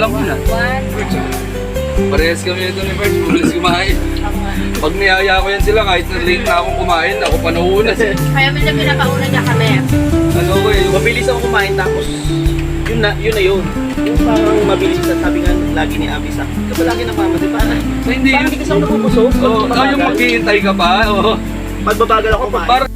alam ko na. Parehas kami ito ni Bert, pulis kumain. Pag niyaya ko yan sila, kahit na late na akong kumain, ako pa nauna. Kaya mo na pinapauna niya kami. Ano ko eh, Mabilis ako kumain tapos yun na yun. Yung parang mabilis na sabi nga lagi ni Abby sa kapag lagi ng mama, di ba? hindi Parang yun. hindi kasi ako napupusok. Oh, yung maghihintay ka pa, oh. Magbabagal ako kumain. Parang